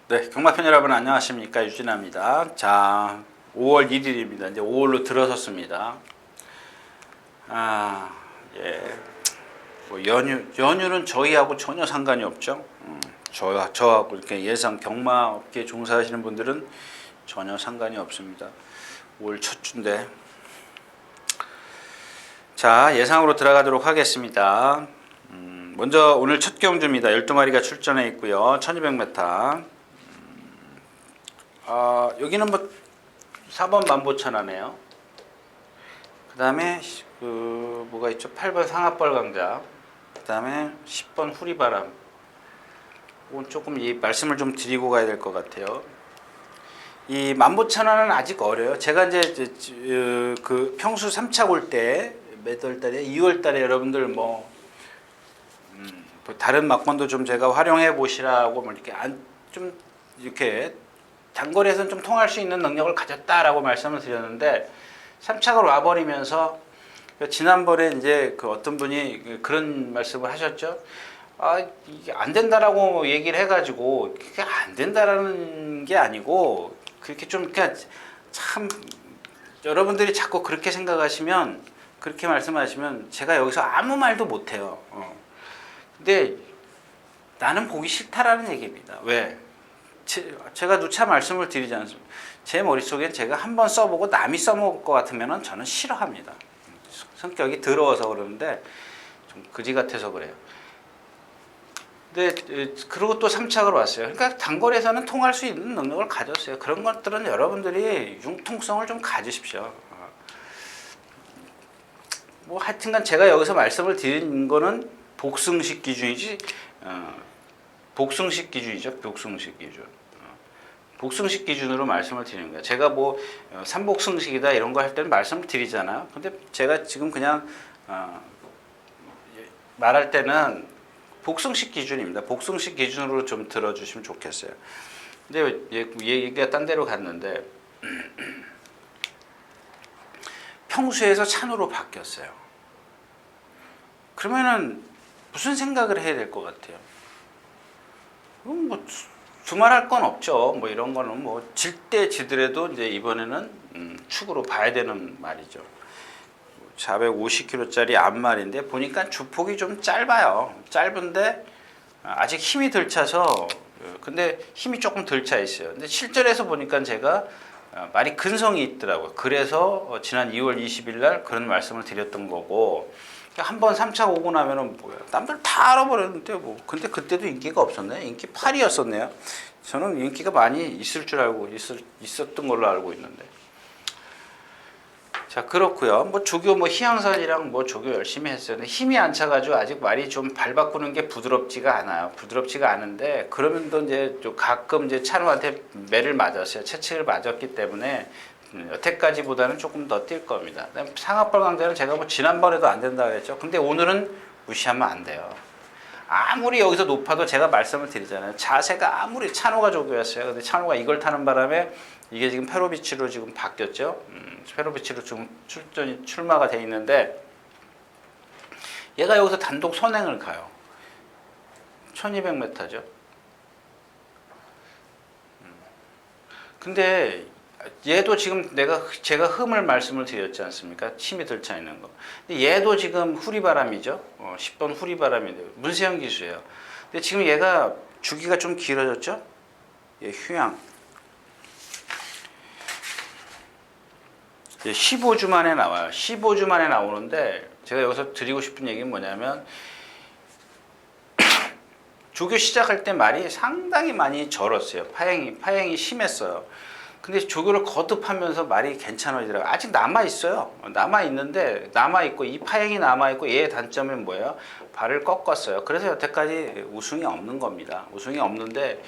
네, 경마편 여러분 안녕하십니까, 유진아입니다. 자, 5월 1일입니다. 이제 5월로 들어섰습니다. 예. 뭐 연휴는 저희하고 전혀 상관이 없죠. 저하고 이렇게 예상 경마업계에 종사하시는 분들은 전혀 상관이 없습니다. 5월 첫 주인데. 자, 예상으로 들어가도록 하겠습니다. 먼저 오늘 첫 경주입니다. 12마리가 출전해 있고요. 1200m. 여기는 뭐 4번 만보천하네요. 그 다음에 뭐가 있죠? 8번 상합벌 강자. 그 다음에 10번 후리바람. 이건 조금 이 말씀을 좀 드리고 가야 될 것 같아요. 이 만보천하는 아직 어려요. 제가 이제 그 평수 3차 올 때 몇 월 달에 2월 달에 여러분들 뭐 다른 막권도 좀 제가 활용해 보시라고 뭐 이렇게 좀 이렇게 단거리에서는 좀 통할 수 있는 능력을 가졌다라고 말씀을 드렸는데 3착을 와버리면서 지난번에 이제 그 어떤 분이 그런 말씀을 하셨죠. 이게 안 된다라고 얘기를 해가지고 그게 안 된다라는 게 아니고 그렇게 좀 그냥 참 여러분들이 자꾸 그렇게 생각하시면 그렇게 말씀하시면 제가 여기서 아무 말도 못해요. 근데 나는 보기 싫다라는 얘기입니다. 왜? 제가 누차 말씀을 드리지 않습니까? 제 머릿속엔 제가 한번 써보고 남이 써먹을 것 같으면 저는 싫어합니다. 성격이 더러워서 그러는데 좀 그지 같아서 그래요. 근데 그리고 또 3착으로 왔어요. 그러니까 단거리에서는 통할 수 있는 능력을 가졌어요. 그런 것들은 여러분들이 융통성을 좀 가지십시오. 뭐 하여튼간 제가 여기서 말씀을 드린 거는 복승식 기준이지 복승식 기준이죠. 복승식 기준. 복승식 기준으로 말씀을 드리는 거예요. 제가 뭐 삼복승식이다 이런 거 할 때는 말씀을 드리잖아요. 근데 제가 지금 그냥 말할 때는 복승식 기준입니다. 복승식 기준으로 좀 들어주시면 좋겠어요. 근데 얘기가 딴 데로 갔는데 평수에서 찬으로 바뀌었어요. 그러면은 무슨 생각을 해야 될 것 같아요? 뭐 두말할 건 없죠. 뭐 이런 거는 뭐 질 때 지더라도 이제 이번에는 축으로 봐야 되는 말이죠. 450kg짜리 앞말인데 보니까 주폭이 좀 짧아요. 짧은데 아직 힘이 덜 차서 근데 힘이 조금 덜 차 있어요. 근데 실전에서 보니까 제가 말이 근성이 있더라고요. 그래서 지난 2월 20일 날 그런 말씀을 드렸던 거고 한번 3차 오고 나면은 뭐야 남들 다 알아버렸는데 뭐 근데 그때도 인기가 없었네. 인기 8이었었네요. 저는 인기가 많이 있을 줄 알고 있었던 걸로 알고 있는데. 자, 그렇고요. 뭐 조교 뭐 희양선이랑 뭐 조교 열심히 했어요. 근데 힘이 안 차가지고 아직 말이 좀 발 바꾸는 게 부드럽지가 않아요. 부드럽지가 않은데 그러면 또 이제 좀 가끔 이제 찬우한테 매를 맞았어요. 채찍을 맞았기 때문에 여태까지보다는 조금 더 뛸 겁니다. 상합벌 강자는 제가 뭐 지난번에도 안 된다고 했죠. 근데 오늘은 무시하면 안 돼요. 아무리 여기서 높아도 제가 말씀을 드리잖아요. 자세가 아무리 찬호가 조교였어요. 근데 찬호가 이걸 타는 바람에 이게 지금 페로비치로 지금 바뀌었죠. 페로비치로 지금 출마가 돼 있는데 얘가 여기서 단독 선행을 가요. 1200m죠. 근데 얘도 지금 제가 흠을 말씀을 드렸지 않습니까? 힘이 덜 차 있는 거. 근데 얘도 지금 후리바람이죠. 10번 후리바람인데 문세영 기수예요. 근데 지금 얘가 주기가 좀 길어졌죠? 얘 휴양. 15주 만에 나와요. 15주 만에 나오는데 제가 여기서 드리고 싶은 얘기는 뭐냐면 조교 시작할 때 말이 상당히 많이 절었어요. 파행이 심했어요. 근데 조교를 거듭하면서 말이 괜찮아지더라고요. 아직 남아있어요. 남아있고 이 파행이 남아있고 얘의 단점은 뭐예요? 발을 꺾었어요. 그래서 여태까지 우승이 없는 겁니다. 우승이 없는데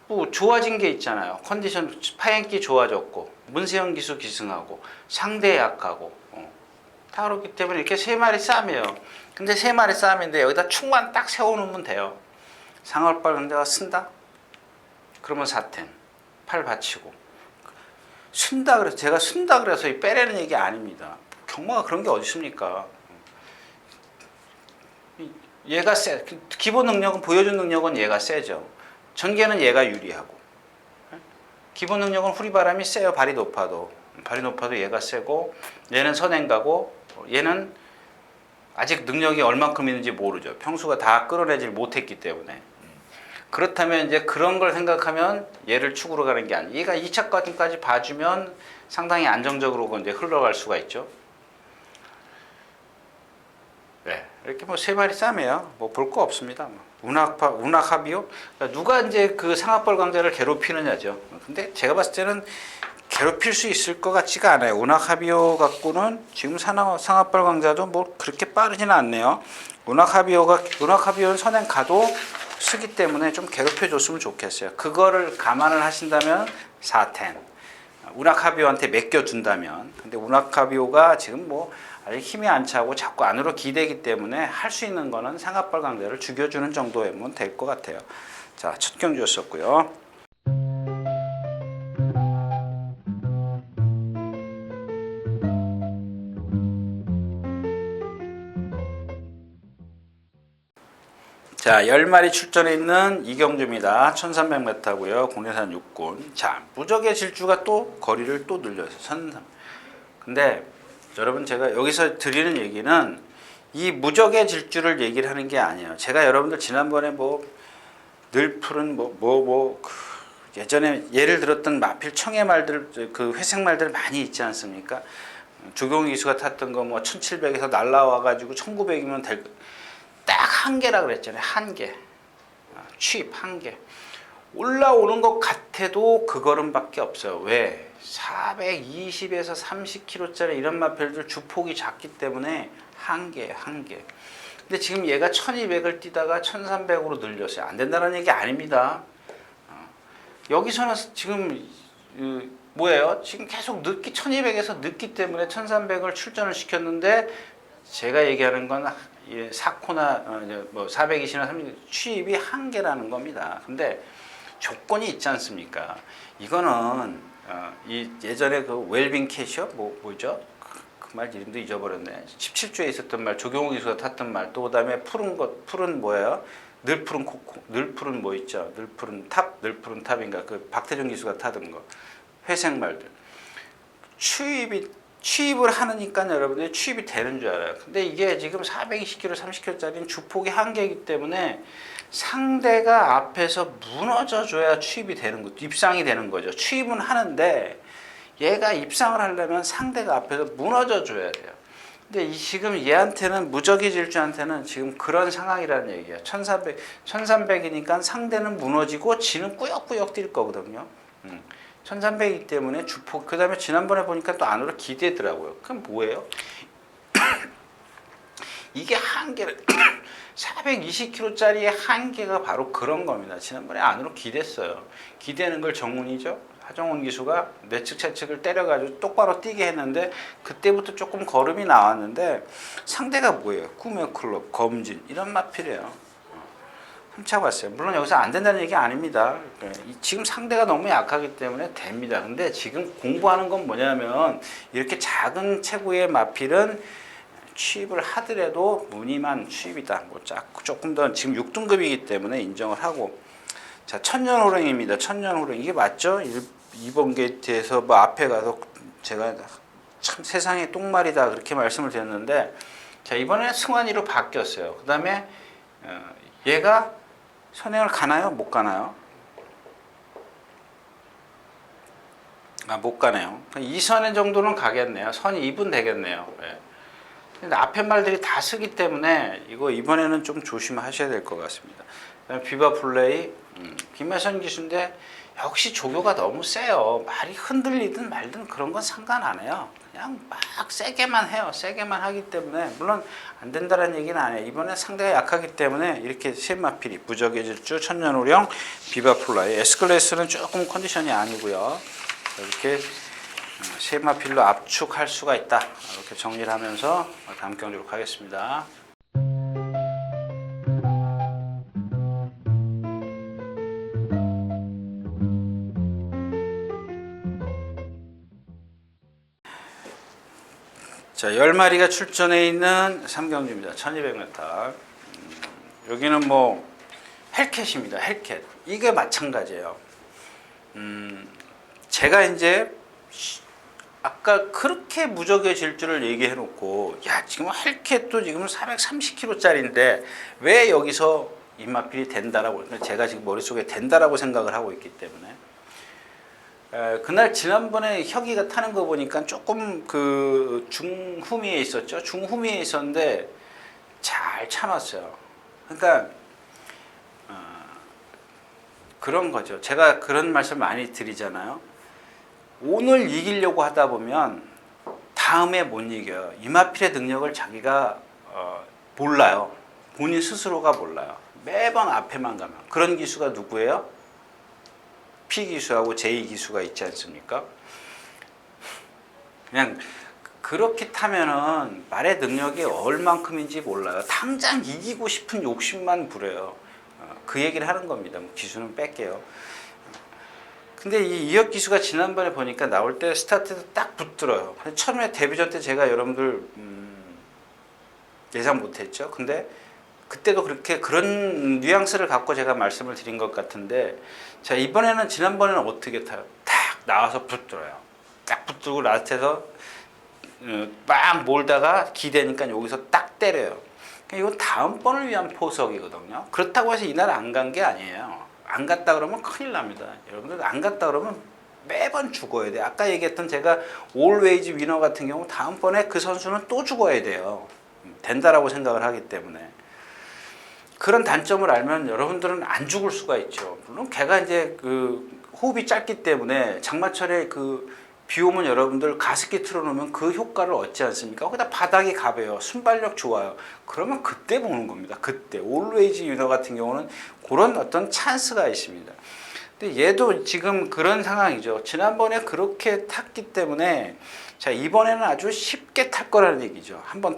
뭐 좋아진 게 있잖아요. 컨디션 파행기 좋아졌고 문세영 기수 기승하고 상대 약하고 다 그렇기 때문에 이렇게 세 마리 싸움이에요. 근데 세 마리 싸움인데 여기다 축만 딱 세워놓으면 돼요. 상얼빨 근데가 쓴다? 그러면 사텐 팔 받치고 순다 그래서 제가 순다 그래서 빼라는 얘기 아닙니다. 경마가 그런 게 어디 있습니까? 얘가 기본 능력은 보여준 능력은 얘가 세죠. 전개는 얘가 유리하고 기본 능력은 후리바람이 세요. 발이 높아도 얘가 세고 얘는 선행가고 얘는 아직 능력이 얼만큼 있는지 모르죠. 평수가 다 끌어내질 못했기 때문에. 그렇다면 이제 그런 걸 생각하면 얘를 축으로 가는 게 아니에요. 얘가 2차 과정까지 봐주면 상당히 안정적으로 이제 흘러갈 수가 있죠. 네, 이렇게 뭐 세 마리 쌈이에요. 뭐 볼 거 없습니다. 운학합이요? 그러니까 누가 이제 그 상합벌 강자를 괴롭히느냐죠. 근데 제가 봤을 때는 괴롭힐 수 있을 것 같지가 않아요. 운학합이오 갖고는 지금 상합벌 강자도 뭐 그렇게 빠르지는 않네요. 운학합이오는 선행 가도 쓰기 때문에 좀 괴롭혀 줬으면 좋겠어요. 그거를 감안을 하신다면 4텐. 운학합이오한테 맡겨둔다면. 근데 운학합이오가 지금 뭐 아직 힘이 안 차고 자꾸 안으로 기대기 때문에 할 수 있는 거는 상합벌 강자를 죽여주는 정도면 될 것 같아요. 자, 첫 경주였었고요. 자, 10마리 출전해 있는 이경주입니다. 1300m고요. 공내산 육군. 자, 무적의 질주가 또 거리를 또 늘려서 1300. 근데 여러분 제가 여기서 드리는 얘기는 이 무적의 질주를 얘기를 하는 게 아니에요. 제가 여러분들 지난번에 뭐 늘 푸른 예전에 예를 들었던 마필 청해 말들 그 회색 말들 많이 있지 않습니까? 조경희 기수가 탔던 거 뭐 1700에서 날라와 가지고 1900이면 될 딱 한 개라 그랬잖아요. 한 개. 취입 한 개. 올라오는 것 같아도 그 걸음밖에 없어요. 왜? 420에서 30km짜리 이런 마필들 주폭이 작기 때문에 한 개. 근데 지금 얘가 1200을 뛰다가 1300으로 늘렸어요. 안 된다는 얘기 아닙니다. 여기서는 지금 뭐예요? 지금 계속 1200에서 늦기 때문에 1300을 출전을 시켰는데 제가 얘기하는 건 4코나 뭐 420이나 30 취입이 한 개라는 겁니다. 근데 조건이 있지 않습니까? 이거는 이 예전에 그 웰빙 캐셔 뭐죠? 그 말 이름도 잊어버렸네. 17조에 있었던 말, 조경호 기수가 탔던 말, 또 그다음에 푸른 뭐예요? 늘 푸른 뭐 있죠? 늘 푸른 탑인가? 그 박태종 기수가 타던 거. 회색 말들. 취입을 하니까 여러분들이 취입이 되는 줄 알아요. 근데 이게 지금 420km, 30km짜리는 주폭이 한계이기 때문에 상대가 앞에서 무너져 줘야 취입이 되는 거죠. 입상이 되는 거죠. 취입은 하는데 얘가 입상을 하려면 상대가 앞에서 무너져 줘야 돼요. 근데 지금 얘한테는 무적의 질주한테는 지금 그런 상황이라는 얘기예요. 1300이니까 상대는 무너지고 지는 꾸역꾸역 뛸 거거든요. 1300이기 때문에 주폭, 그 다음에 지난번에 보니까 또 안으로 기대더라고요. 그럼 뭐예요? 이게 한계를 420km짜리의 한계가 바로 그런 겁니다. 지난번에 안으로 기댔어요. 기대는 걸 정운이죠. 하정운 기수가 내측 채측을 때려가지고 똑바로 뛰게 했는데 그때부터 조금 걸음이 나왔는데 상대가 뭐예요? 꿈의 클럽, 검진 이런 마필이에요. 훔쳐봤어요. 물론 여기서 안 된다는 얘기 아닙니다. 지금 상대가 너무 약하기 때문에 됩니다. 근데 지금 공부하는 건 뭐냐면 이렇게 작은 체구의 마필은 취입을 하더라도 무늬만 취입이다. 뭐 조금 더 지금 6등급이기 때문에 인정을 하고. 자, 천년호랭입니다. 천년호랭 이게 맞죠? 2번 게이트에서 뭐 앞에 가서 제가 참 세상에 똥말이다 그렇게 말씀을 드렸는데 자, 이번에 승환이로 바뀌었어요. 그 다음에 얘가 선행을 가나요? 못 가나요? 못 가네요. 2선행 정도는 가겠네요. 선이 2분 되겠네요. 네. 근데 앞에 말들이 다 쓰기 때문에 이거 이번에는 좀 조심하셔야 될 것 같습니다. 그다음에 비바 플레이, 김혜선 기수인데 역시 조교가 너무 세요. 말이 흔들리든 말든 그런 건 상관 안 해요. 그냥 막 세게만 해요. 세게만 하기 때문에 물론 안 된다는 얘기는 안 해요. 이번에 상대가 약하기 때문에 이렇게 세마필이 무적의 질주, 천년호령, 비바 플레이, S클래스는 조금 컨디션이 아니고요. 이렇게 세마필로 압축할 수가 있다. 이렇게 정리를 하면서 다음 경주로 가겠습니다. 자, 10마리가 출전해 있는 3경주입니다. 1200m. 여기는 뭐 헬캣입니다. 헬캣. 이게 마찬가지예요. 제가 이제 아까 그렇게 무적의 질주를 얘기해 놓고, 야, 지금 헬캣도 지금 430kg짜리인데 왜 여기서 이마필이 된다라고, 제가 지금 머릿속에 된다라고 생각을 하고 있기 때문에. 그날 지난번에 혁이가 타는 거 보니까 조금 그 중후미에 있었죠. 중후미에 있었는데 잘 참았어요. 그러니까 그런 거죠. 제가 그런 말씀 많이 드리잖아요. 오늘 이기려고 하다 보면 다음에 못 이겨요. 이마필의 능력을 자기가 몰라요. 본인 스스로가 몰라요. 매번 앞에만 가면. 그런 기수가 누구예요? P 기수하고 J 기수가 있지 않습니까? 그냥 그렇게 타면은 말의 능력이 얼만큼인지 몰라요. 당장 이기고 싶은 욕심만 부려요. 그 얘기를 하는 겁니다. 기수는 뺄게요. 근데 이 이혁 기수가 지난번에 보니까 나올 때 스타트에서 딱 붙들어요. 처음에 데뷔전 때 제가 여러분들 예상 못했죠. 근데 그때도 그렇게 그런 뉘앙스를 갖고 제가 말씀을 드린 것 같은데, 자, 이번에는 지난번에는 어떻게 타요? 딱 나와서 붙들어요. 딱 붙들고 라스트에서 막 몰다가 기대니까 여기서 딱 때려요. 이건 다음번을 위한 포석이거든요. 그렇다고 해서 이날 안 간 게 아니에요. 안 갔다 그러면 큰일 납니다. 여러분들 안 갔다 그러면 매번 죽어야 돼요. 아까 얘기했던 제가 올웨이즈 위너 같은 경우 다음번에 그 선수는 또 죽어야 돼요. 된다라고 생각을 하기 때문에. 그런 단점을 알면 여러분들은 안 죽을 수가 있죠. 물론 걔가 이제 그 호흡이 짧기 때문에 장마철에 그 비 오면 여러분들 가습기 틀어놓으면 그 효과를 얻지 않습니까? 거기다 바닥이 가벼워요. 순발력 좋아요. 그러면 그때 보는 겁니다. 그때. 올웨이즈 유너 같은 경우는 그런 어떤 찬스가 있습니다. 근데 얘도 지금 그런 상황이죠. 지난번에 그렇게 탔기 때문에 자, 이번에는 아주 쉽게 탈 거라는 얘기죠. 한번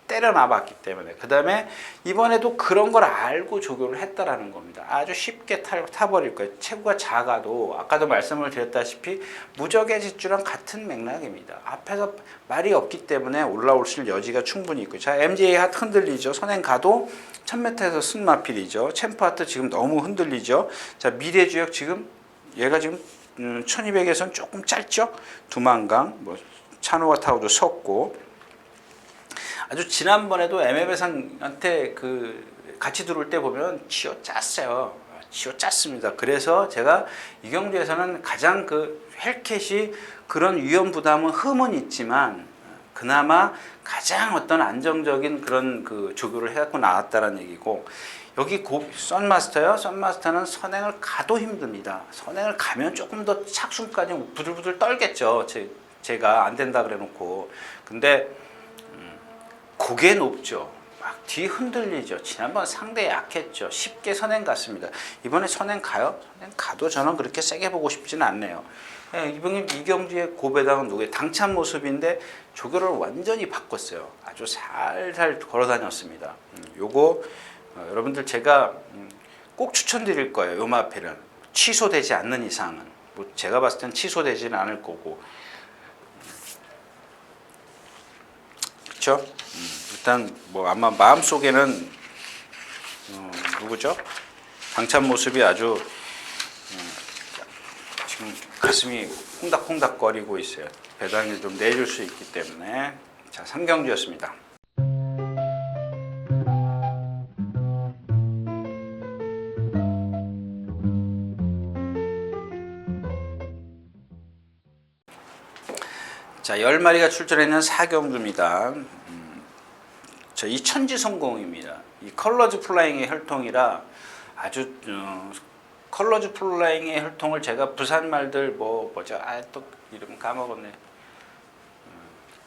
때려놔 봤기 때문에. 그 다음에 이번에도 그런 걸 알고 조교를 했다라는 겁니다. 아주 쉽게 타버릴 거예요. 체구가 작아도 아까도 말씀을 드렸다시피 무적의 질주랑 같은 맥락입니다. 앞에서 말이 없기 때문에 올라오실 여지가 충분히 있고. 자, MJ 하트 흔들리죠. 선행 가도 1000m에서 승마필이죠. 챔프 하트 지금 너무 흔들리죠. 자, 미래주역 지금 얘가 지금 1200에서는 조금 짧죠. 두만강, 뭐 찬호와 타우도 섰고. 아주 지난번에도 MF상한테 그 같이 들어올 때 보면 쥐어짰어요. 쥐어짰습니다. 그래서 제가 이 경주에서는 가장 그 헬캣이 그런 위험 부담은 흠은 있지만 그나마 가장 어떤 안정적인 그런 그 조교를 해갖고 나왔다는 얘기고, 여기 썬마스터요. 썬마스터는 선행을 가도 힘듭니다. 선행을 가면 조금 더 착순까지 부들부들 떨겠죠. 제가 안 된다 그래 놓고. 근데 고개 높죠. 막 뒤 흔들리죠. 지난번 상대 약했죠. 쉽게 선행 갔습니다. 이번에 선행 가요? 선행 가도 저는 그렇게 세게 보고 싶지는 않네요. 이번에 이경주의 고배당은 누구예요? 당찬 모습인데 조교를 완전히 바꿨어요. 아주 살살 걸어 다녔습니다. 요거 여러분들 제가 꼭 추천드릴 거예요. 요 마필은 취소되지 않는 이상은. 뭐 제가 봤을 땐 취소되지는 않을 거고. 그렇죠? 일단 뭐 아마 마음속에는 누구죠? 당찬 모습이 아주 지금 가슴이 콩닥콩닥 거리고 있어요. 배당을 좀 내줄 수 있기 때문에. 자, 3경주였습니다. 자, 10마리가 출전했는 4경주입니다. 이 천지 성공입니다. 이 컬러즈 플라잉의 혈통이라 아주 컬러즈 플라잉의 혈통을 제가 부산 말들 뭐죠? 또 이름 까먹었네.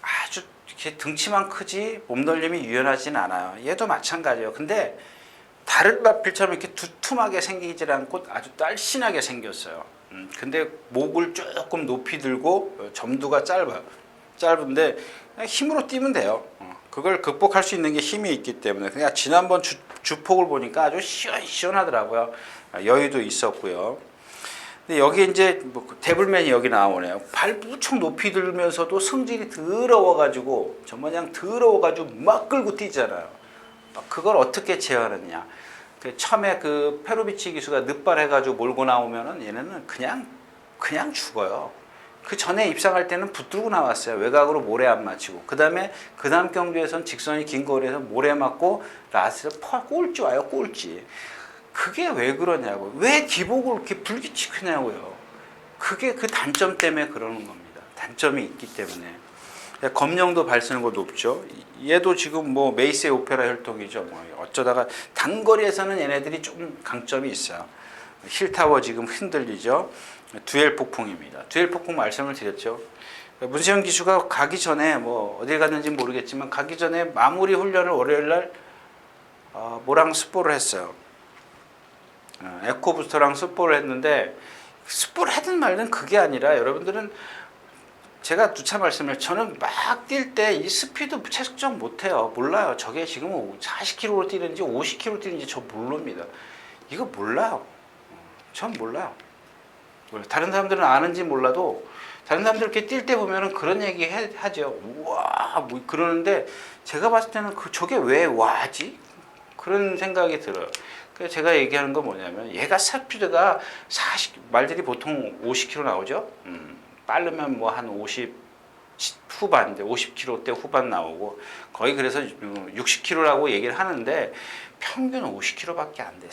아주 이렇게 등치만 크지 몸놀림이 유연하진 않아요. 얘도 마찬가지예요. 근데 다른 마필처럼 이렇게 두툼하게 생기질 않고 아주 날씬하게 생겼어요. 근데 목을 조금 높이 들고 점두가 짧은데 그냥 힘으로 뛰면 돼요. 그걸 극복할 수 있는 게 힘이 있기 때문에. 그냥 지난번 주폭을 보니까 아주 시원하더라고요. 여유도 있었고요. 근데 여기 이제 뭐 데블맨이 여기 나오네요. 발 무척 높이 들면서도 성질이 더러워가지고 저마냥 더러워가지고 막 끌고 뛰잖아요. 그걸 어떻게 제어하느냐. 그 처음에 그 페로비치 기수가 늑발해가지고 몰고 나오면은 얘네는 그냥 죽어요. 그 전에 입상할 때는 붙들고 나왔어요. 외곽으로 모래 안 맞히고. 그 다음 경주에선 직선이 긴 거리에서 모래 맞고 라스트 꼴찌 와요. 꼴찌. 그게 왜 그러냐고. 왜 기복을 이렇게 불규칙하냐고요. 그게 그 단점 때문에 그러는 겁니다. 단점이 있기 때문에. 검령도 발생고 높죠. 얘도 지금 뭐 메이스의 오페라 혈통이죠. 뭐 어쩌다가 단거리에서는 얘네들이 좀 강점이 있어요. 힐타워 지금 흔들리죠. 듀엘 폭풍입니다. 듀엘 폭풍 말씀을 드렸죠. 문세영 기수가 가기 전에 뭐 어디 갔는지 모르겠지만 가기 전에 마무리 훈련을 월요일날 모랑 스포를 했어요. 에코부스터랑 스포를 했는데 스포를 하든 말든 그게 아니라 여러분들은 제가 누차 말씀을 저는 막 뛸 때 이 스피드 측정 못해요. 몰라요. 저게 지금 40km로 뛰는지 50km로 뛰는지 저 모릅니다. 이거 몰라요. 전 몰라요. 다른 사람들은 아는지 몰라도 다른 사람들 이렇게 뛸 때 보면은 그런 얘기 하죠. 우와 뭐 그러는데 제가 봤을 때는 저게 왜 와지? 그런 생각이 들어요. 그래서 제가 얘기하는 건 뭐냐면 얘가 스피드가 말들이 보통 50km 나오죠. 빠르면 뭐 한 50 후반, 50km대 후반 나오고 거의 그래서 60km라고 얘기를 하는데 평균 50km밖에 안 돼.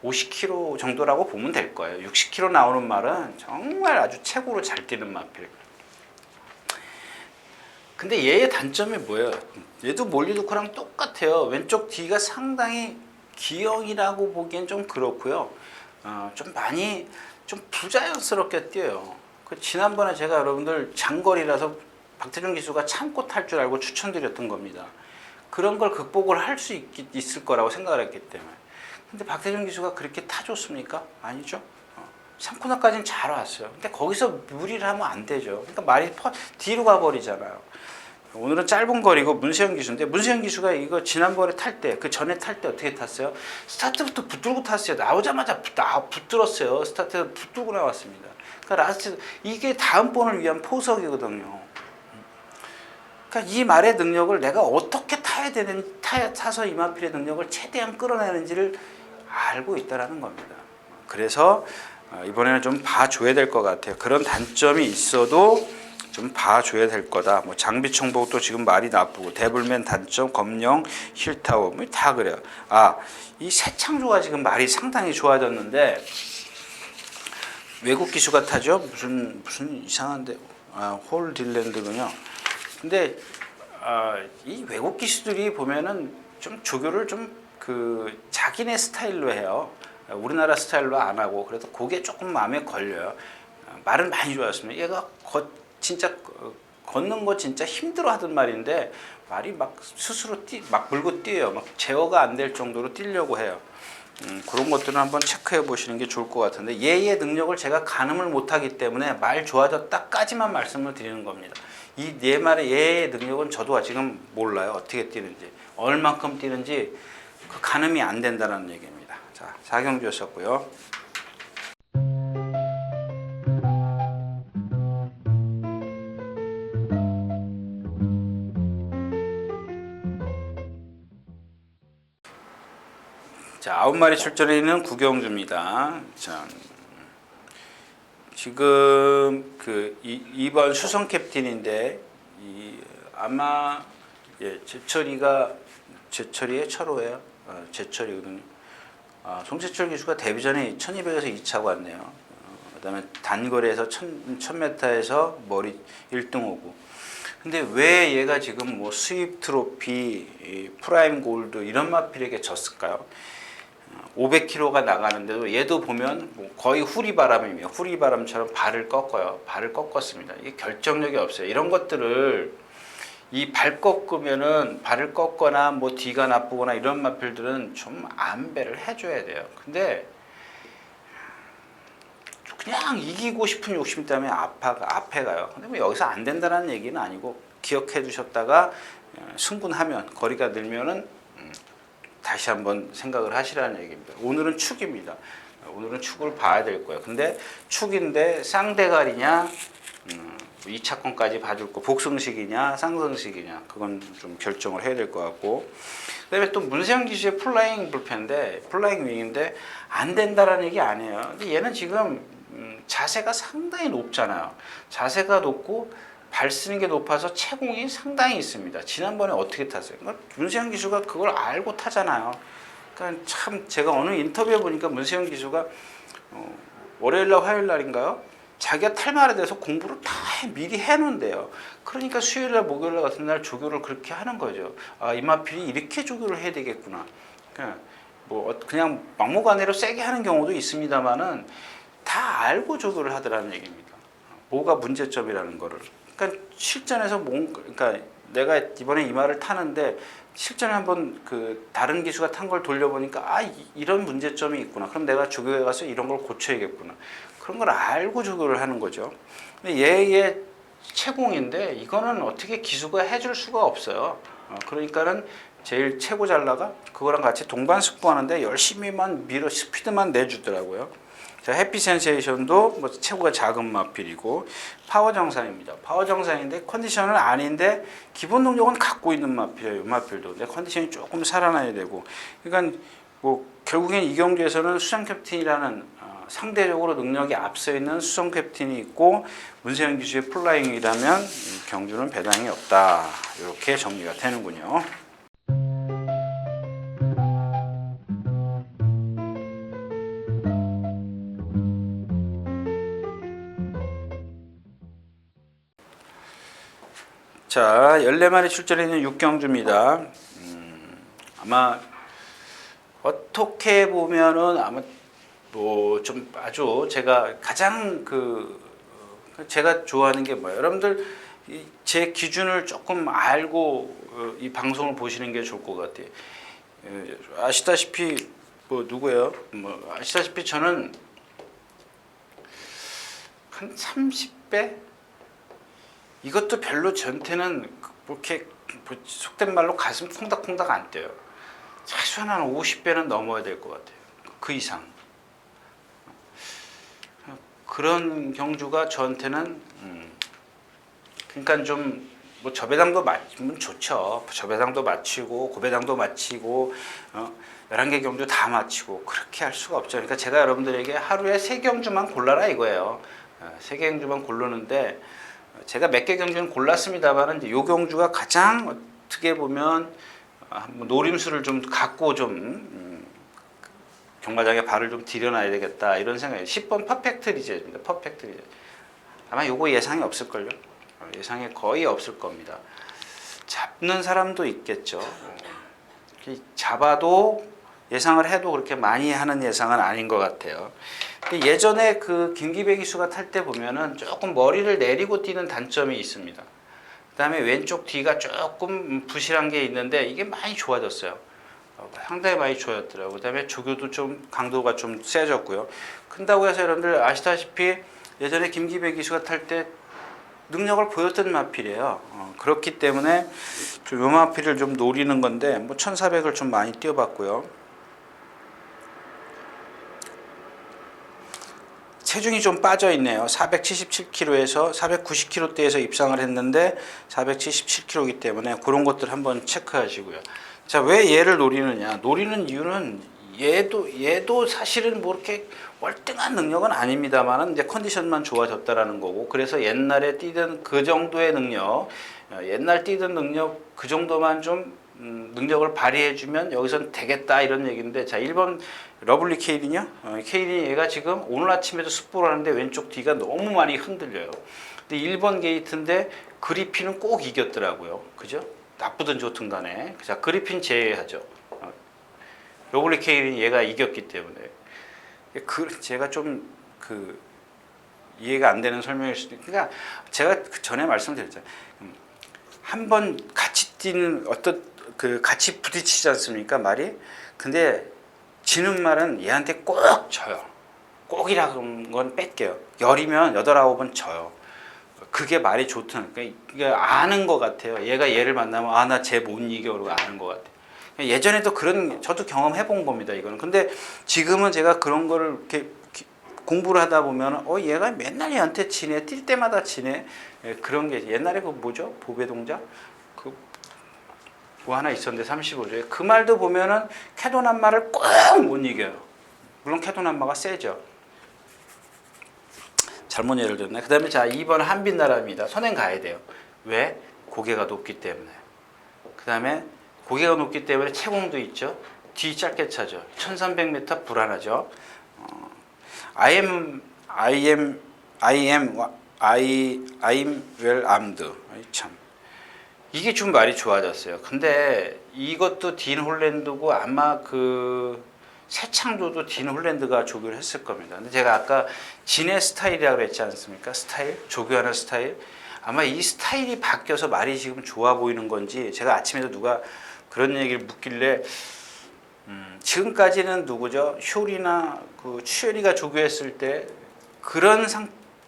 50km 정도라고 보면 될 거예요. 60km 나오는 말은 정말 아주 최고로 잘 뛰는 마필. 근데 얘의 단점이 뭐예요? 얘도 몰리두크랑 똑같아요. 왼쪽 뒤가 상당히 기형이라고 보기엔 좀 그렇고요. 좀 많이 좀 부자연스럽게 뛰어요. 지난번에 제가 여러분들 장거리라서 박태준 기수가 참고 탈 줄 알고 추천드렸던 겁니다. 그런 걸 극복을 할 수 있을 거라고 생각을 했기 때문에. 근데 박태준 기수가 그렇게 타줬습니까? 아니죠. 3코너까지는 잘 왔어요. 근데 거기서 무리를 하면 안 되죠. 그러니까 말이 뒤로 가버리잖아요. 오늘은 짧은 거리고 문세영 기수인데 문세영 기수가 이거 지난번에 탈 때, 그 전에 탈 때 어떻게 탔어요? 스타트부터 붙들고 탔어요. 나오자마자 붙들었어요. 스타트에서 붙들고 나왔습니다. 그러니까 라스트 이게 다음번을 위한 포석이거든요. 그러니까 이 말의 능력을 내가 어떻게 타서 이마필의 능력을 최대한 끌어내는지를 알고 있다라는 겁니다. 그래서 이번에는 좀 봐줘야 될 것 같아요. 그런 단점이 있어도 좀 봐줘야 될 거다. 뭐 장비 청복도 지금 말이 나쁘고 데블맨 단점, 검령, 힐타워 뭐 다 그래요. 이 새 창조가 지금 말이 상당히 좋아졌는데 외국 기수가 타죠. 무슨 이상한데 홀딜랜드군요. 근데 이 외국 기수들이 보면은 좀 조교를 좀 자기네 스타일로 해요. 우리나라 스타일로 안 하고 그래서 그게 조금 마음에 걸려요. 말은 많이 좋았습니다. 얘가 진짜 걷는 거 진짜 힘들어 하던 말인데 말이 막 스스로 막 물고 뛰어요. 막 제어가 안 될 정도로 뛰려고 해요. 그런 것들은 한번 체크해 보시는 게 좋을 것 같은데 얘의 능력을 제가 가늠을 못하기 때문에 말 좋아졌다까지만 말씀을 드리는 겁니다. 얘의 능력은 저도 아직은 몰라요. 어떻게 뛰는지 얼만큼 뛰는지 그 가늠이 안 된다는 얘기입니다. 자, 4경주였었고요. 자, 9마리 출전해 있는 구경주입니다. 자, 지금 2번 수성 캡틴인데 아마 제철이의 철호예요. 제철이거든요. 송재철 기수가 데뷔전에 1200에서 2차 왔네요. 그다음에 단거리에서 1000m에서 머리 1등 오고. 근데 왜 얘가 지금 뭐 스윕 트로피, 프라임 골드 이런 마필에게 졌을까요? 500km가 나가는데도 얘도 보면 뭐 거의 후리바람이며 후리바람처럼 발을 꺾어요. 발을 꺾었습니다. 이게 결정력이 없어요. 이런 것들을 이 발 꺾으면은 발을 꺾거나 뭐 뒤가 나쁘거나 이런 마필들은 좀 안배를 해줘야 돼요. 근데 그냥 이기고 싶은 욕심 때문에 앞에 가요. 근데 뭐 여기서 안 된다는 얘기는 아니고 기억해 두셨다가 승분하면 거리가 늘면은 다시 한번 생각을 하시라는 얘기입니다. 오늘은 축입니다. 오늘은 축을 봐야 될 거예요. 근데 축인데 쌍대가리냐 2차권까지 봐줄 거 복승식이냐 상승식이냐 그건 좀 결정을 해야 될 것 같고, 그다음에 또 문세영 기수의 플라잉 불펜인데 플라잉 윙인데 안 된다라는 얘기 아니에요. 근데 얘는 지금 자세가 상당히 높잖아요. 자세가 높고 발 쓰는 게 높아서 채공이 상당히 있습니다. 지난번에 어떻게 탔어요? 그러니까 문세영 기수가 그걸 알고 타잖아요. 그러니까 참 제가 어느 인터뷰에 보니까 문세영 기수가 월요일날 화요일날인가요? 자기가 탈말에 대해서 공부를 다 미리 해놓은대요. 그러니까 수요일날 목요일날 같은 날 조교를 그렇게 하는 거죠. 아, 이마필이 이렇게 조교를 해야 되겠구나. 그냥 막무가내로 세게 하는 경우도 있습니다만은 다 알고 조교를 하더라는 얘기입니다. 뭐가 문제점이라는 거를. 그러니까 실전에서 그러니까 내가 이번에 이마를 타는데 실전에 한번 그 다른 기수가 탄 걸 돌려보니까 아 이런 문제점이 있구나. 그럼 내가 조교에 가서 이런 걸 고쳐야겠구나. 그런 걸 알고 조교를 하는 거죠. 근데 얘의 채공인데 이거는 어떻게 기수가 해줄 수가 없어요. 그러니까는 제일 최고 잘 나가 그거랑 같이 동반 숙부하는데 열심히만 밀어 스피드만 내주더라고요. 자, 해피 센세이션도 뭐 체구가 작은 마필이고 파워 정상입니다. 파워 정상인데 컨디션은 아닌데 기본 능력은 갖고 있는 마필이에요. 이 마필도. 근데 컨디션이 조금 살아나야 되고. 그러니까 뭐 결국엔 이 경주에서는 수상 캡틴이라는 상대적으로 능력이 앞서 있는 수성 캡틴이 있고 문세영 기수의 플라잉이라면 경주는 배당이 없다. 이렇게 정리가 되는군요. 자, 14마리 출전해 있는 6경주입니다. 아마 어떻게 보면은 아마 뭐 좀 아주 제가 가장 제가 좋아하는 게 뭐예요? 여러분들 제 기준을 조금 알고 이 방송을 보시는 게 좋을 것 같아요. 아시다시피 뭐 누구예요? 뭐 아시다시피 저는 한 30배 이것도 별로 저한테는 그렇게 속된 말로 가슴 콩닥콩닥 안 뛰어요. 최소한 한 50배는 넘어야 될 것 같아요. 그 이상. 그런 경주가 저한테는 그러니까 좀 뭐 저배당도 맞으면 좋죠. 저배당도 맞추고 고배당도 맞추고 11개 경주 다 맞추고 그렇게 할 수가 없죠. 그러니까 제가 여러분들에게 하루에 3경주만 골라라 이거예요. 3경주만 고르는데 제가 몇 개 경주는 골랐습니다만 이제 요 경주가 가장 어떻게 보면 노림수를 좀 갖고 좀 경마장에 발을 좀 들여놔야 되겠다 이런 생각이에요. 10번 퍼펙트 리셋입니다. 퍼펙트 리셋. 아마 요거 예상이 없을걸요. 예상이 거의 없을 겁니다. 잡는 사람도 있겠죠. 잡아도 예상을 해도 그렇게 많이 하는 예상은 아닌 것 같아요. 예전에 그 김기배 기수가 탈 때 보면은 조금 머리를 내리고 뛰는 단점이 있습니다. 그 다음에 왼쪽 뒤가 조금 부실한 게 있는데 이게 많이 좋아졌어요. 상당히 많이 좋아졌더라고요. 그 다음에 조교도 좀 강도가 좀 세졌고요. 큰다고 해서 여러분들 아시다시피 예전에 김기배 기수가 탈 때 능력을 보였던 마필이에요. 그렇기 때문에 요 마필을 좀 노리는 건데 뭐 1400을 좀 많이 뛰어봤고요. 체중이 좀 빠져 있네요. 477kg에서 490kg대에서 입상을 했는데 477kg이기 때문에 그런 것들 한번 체크하시고요. 자, 왜 얘를 노리느냐? 노리는 이유는 얘도 사실은 뭐 이렇게 월등한 능력은 아닙니다만은 이제 컨디션만 좋아졌다라는 거고, 그래서 옛날에 뛰던 그 정도의 능력, 옛날 뛰던 능력 그 정도만 좀 능력을 발휘해주면 여기선 되겠다 이런 얘기인데, 자 1번 러블리 케이린이요. 케이린 얘가 지금 오늘 아침에도 습보를 하는데 왼쪽 뒤가 너무 많이 흔들려요. 근데 1번 게이트인데 그리핀은 꼭 이겼더라고요. 그죠? 나쁘든 좋든 간에. 자, 그리핀 제외하죠. 러블리 케이린 얘가 이겼기 때문에. 제가 좀 이해가 안 되는 설명일 수도 있고, 그러니까 제가 전에 말씀드렸잖아요. 한번 같이 뛰는 같이 부딪히지 않습니까, 말이? 근데 지는 말은 얘한테 꼭 져요. 꼭이라는 건 뺄게요. 열이면 8, 9은 져요. 그게 말이 좋든, 그러니까 아는 것 같아요. 얘가 얘를 만나면 나 쟤 못 이겨 그러고 아는 것 같아요. 예전에도 저도 경험해 본 겁니다, 이거는. 근데 지금은 제가 그런 거를 이렇게 공부를 하다 보면 얘가 맨날 얘한테 지네, 뛸 때마다 지네. 예, 그런 게 옛날에 그 뭐죠? 보배 동작 그 뭐 하나 있었는데 35조에 그 말도 보면은 캐도남마를 꼭 못 이겨요. 물론 캐도남마가 세죠. 잘못 예를 들었네. 그다음에 자 2번 한빛나라입니다. 선행 가야 돼요. 왜? 고개가 높기 때문에. 그다음에 고개가 높기 때문에 채공도 있죠. 뒤 짧게 차죠. 1300m 불안하죠. I'm well armed. 참. 이게 좀 말이 좋아졌어요. 근데 이것도 딘 홀랜드고 아마 그 새창조도 딘 홀랜드가 조교를 했을 겁니다. 근데 제가 아까 진의 스타일이라고 그랬지 않습니까? 스타일? 조교하는 스타일. 아마 이 스타일이 바뀌어서 말이 지금 좋아 보이는 건지 제가 아침에도 누가 그런 얘기를 묻길래 지금까지는 누구죠? 효리나 그 추열이가 조교했을 때 그런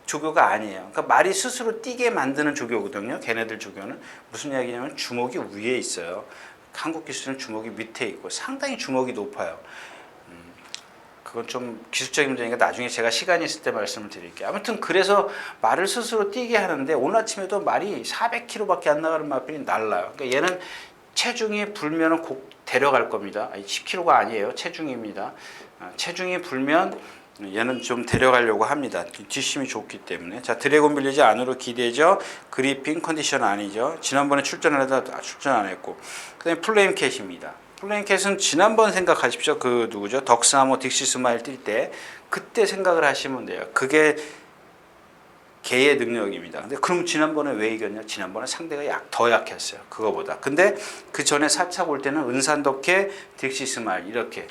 조교가 아니에요. 그러니까 말이 스스로 뛰게 만드는 조교거든요. 걔네들 조교는 무슨 이야기냐면 주먹이 위에 있어요. 한국 기술은 주먹이 밑에 있고 상당히 주먹이 높아요. 그건 좀 기술적인 문제니까 나중에 제가 시간이 있을 때 말씀을 드릴게요. 아무튼 그래서 말을 스스로 뛰게 하는데 오늘 아침에도 말이 400km밖에 안 나가는 마필이 날라요. 그러니까 얘는 체중이 불면은 곧 데려갈 겁니다. 10kg가 아니에요. 체중입니다. 체중이 불면 얘는 좀 데려가려고 합니다. 뒷심이 좋기 때문에. 자, 드래곤 빌리지 안으로 기대죠. 그리핀 컨디션 아니죠. 지난번에 출전을 하다 출전 안 했고. 그 다음에 플레임 캣입니다. 플레임 캣은 지난번 생각하십시오. 그 누구죠? 덕스하모 딕시 스마일 뛸 때 그때 생각을 하시면 돼요. 그게 걔의 능력입니다. 근데 그럼 지난번에 왜 이겼냐? 지난번에 상대가 더 약했어요. 그거보다. 근데 그 전에 4차 볼 때는 은산덕회, 딕시 스마일 이렇게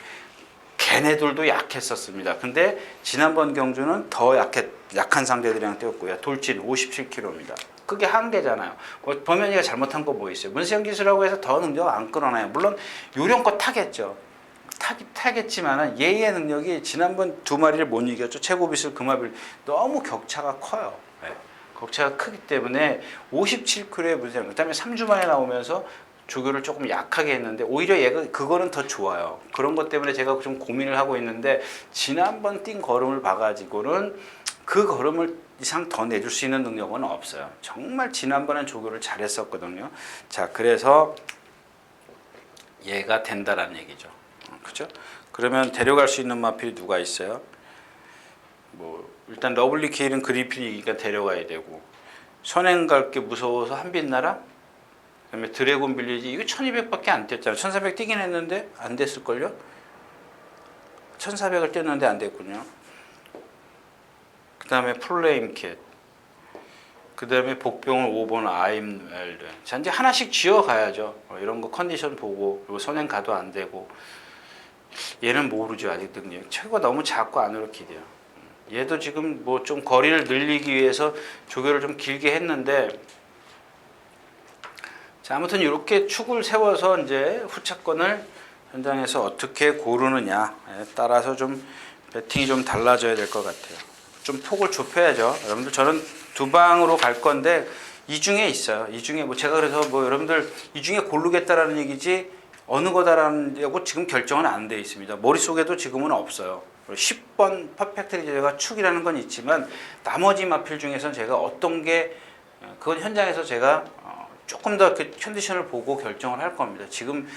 걔네들도 약했었습니다. 근데 지난번 경주는 더 약한 상대들이랑 뛰었고요. 돌진 57kg입니다. 그게 한계잖아요. 범현이가 잘못한 거 뭐 있어요? 문세영 기술하고 해서 더 능력 안 끌어나요. 물론 요령껏 타겠죠. 타겠지만은 얘의 능력이 지난번 두 마리를 못 이겼죠. 최고비슬 금화빌 너무 격차가 커요. 네. 격차가 크기 때문에 57kg의 문세영. 그다음에 3주 만에 나오면서 조교를 조금 약하게 했는데 오히려 얘가 그거는 더 좋아요. 그런 것 때문에 제가 좀 고민을 하고 있는데 지난번 뛴 걸음을 봐가지고는 그 걸음을 이상 더 내줄 수 있는 능력은 없어요. 정말 지난번엔 조교를 잘했었거든요. 자, 그래서 얘가 된다라는 얘기죠. 그죠? 그러면 데려갈 수 있는 마필이 누가 있어요? 뭐 일단 러블리 케일은 그리핀이니까 데려가야 되고 선행 갈 게 무서워서 한빛나라? 그다음에 드래곤 빌리지 이거 1200밖에 안 뛰었잖아요. 1400 뛰긴 했는데 안 됐을걸요? 1400을 뛰었는데 안 됐군요. 그 다음에 플레임 캣. 그 다음에 복병을 5번 아임웰드. 자, 이제 하나씩 지어가야죠. 이런 거 컨디션 보고 그리고 선행 가도 안 되고 얘는 모르죠. 아직 능력. 체구가 너무 작고 안으로 기대요. 얘도 지금 뭐 좀 거리를 늘리기 위해서 조교를 좀 길게 했는데 자, 아무튼 이렇게 축을 세워서 이제 후차권을 현장에서 어떻게 고르느냐에 따라서 좀 배팅이 좀 달라져야 될 것 같아요. 좀 폭을 좁혀야죠. 여러분들 저는 두 방으로 갈 건데 이 중에 있어요. 이 중에 뭐 제가 그래서 뭐 여러분들 이 중에 고르겠다라는 얘기지 어느 거다라는 거 지금 결정은 안 돼 있습니다. 머릿속에도 지금은 없어요. 10번 퍼펙트 리저가 축이라는 건 있지만 나머지 마필 중에서는 제가 어떤 게 그건 현장에서 제가 조금 더 그 컨디션을 보고 결정을 할 겁니다. 지금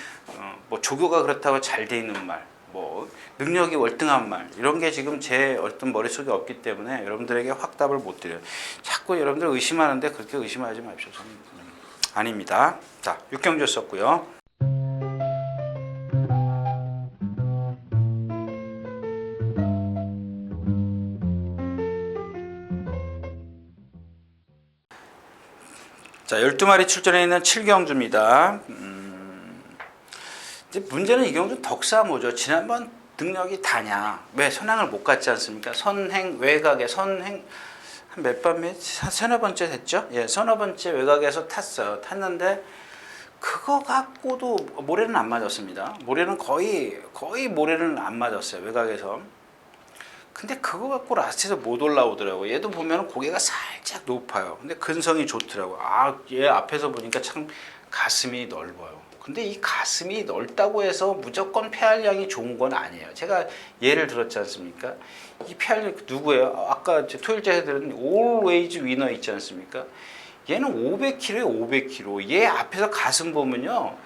뭐 조교가 그렇다고 잘 돼 있는 말, 뭐 능력이 월등한 말 이런 게 지금 제 어떤 머릿속에 없기 때문에 여러분들에게 확답을 못 드려요. 자꾸 여러분들 의심하는데 그렇게 의심하지 마십시오. 저는 아닙니다. 자, 6경주 썼고요. 자, 12마리 출전해 있는 7경주입니다. 이제 문제는 이 경주 덕사모죠. 지난번 능력이 다냐? 왜 선행을 못 갔지 않습니까? 선행 외곽에 선행 한 몇 번, 서너 번째 됐죠? 예, 서너 번째 외곽에서 탔어요. 탔는데 그거 갖고도 모래는 안 맞았습니다. 모래는 거의 모래는 안 맞았어요. 외곽에서. 근데 그거 갖고 라스트에서 못 올라오더라고요. 얘도 보면 고개가 살짝 높아요. 근데 근성이 좋더라고요. 아, 얘 앞에서 보니까 참 가슴이 넓어요. 근데 이 가슴이 넓다고 해서 무조건 폐활량이 좋은 건 아니에요. 제가 예를 들었지 않습니까? 이 폐활량 누구예요? 아까 토요일째 해드린 always winner 있지 않습니까? 얘는 500kg에 500kg. 얘 앞에서 가슴 보면요.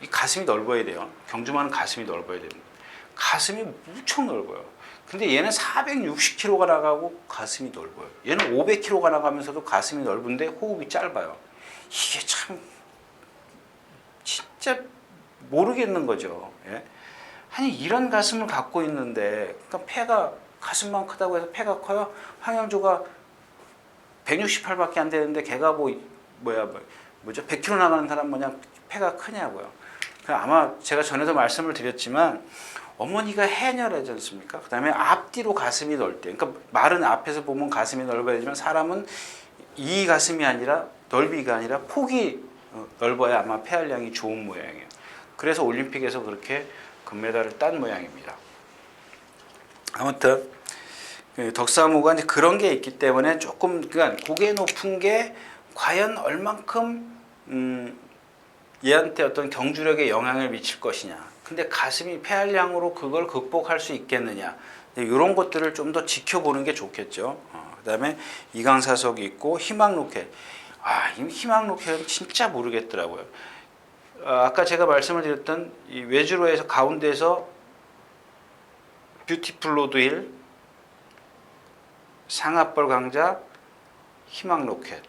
이 가슴이 넓어야 돼요. 경주마는 가슴이 넓어야 됩니다. 가슴이 무척 넓어요. 근데 얘는 460kg가 나가고 가슴이 넓어요. 얘는 500kg가 나가면서도 가슴이 넓은데 호흡이 짧아요. 이게 참 진짜 모르겠는 거죠. 예? 아니 이런 가슴을 갖고 있는데 그러니까 폐가 가슴만 크다고 해서 폐가 커요? 황영조가 168밖에 안 되는데 걔가 뭐죠? 100kg 나가는 사람 뭐냐 폐가 크냐고요. 아마 제가 전에도 말씀을 드렸지만 어머니가 해녀라지 않습니까? 그 다음에 앞뒤로 가슴이 넓대. 그러니까 말은 앞에서 보면 가슴이 넓어야 되지만 사람은 이 가슴이 아니라 넓이가 아니라 폭이 넓어야 아마 폐활량이 좋은 모양이에요. 그래서 올림픽에서 그렇게 금메달을 딴 모양입니다. 아무튼 덕사모가 이제 그런 게 있기 때문에 조금 그러니까 고개 높은 게 과연 얼만큼 얘한테 어떤 경주력에 영향을 미칠 것이냐. 근데 가슴이 폐활량으로 그걸 극복할 수 있겠느냐. 이런 것들을 좀 더 지켜보는 게 좋겠죠. 그다음에 이강사석이 있고 희망로켓. 이 희망로켓은 진짜 모르겠더라고요. 아까 제가 말씀을 드렸던 이 외주로에서 가운데에서 뷰티풀 로드힐, 상하벌 강자, 희망로켓.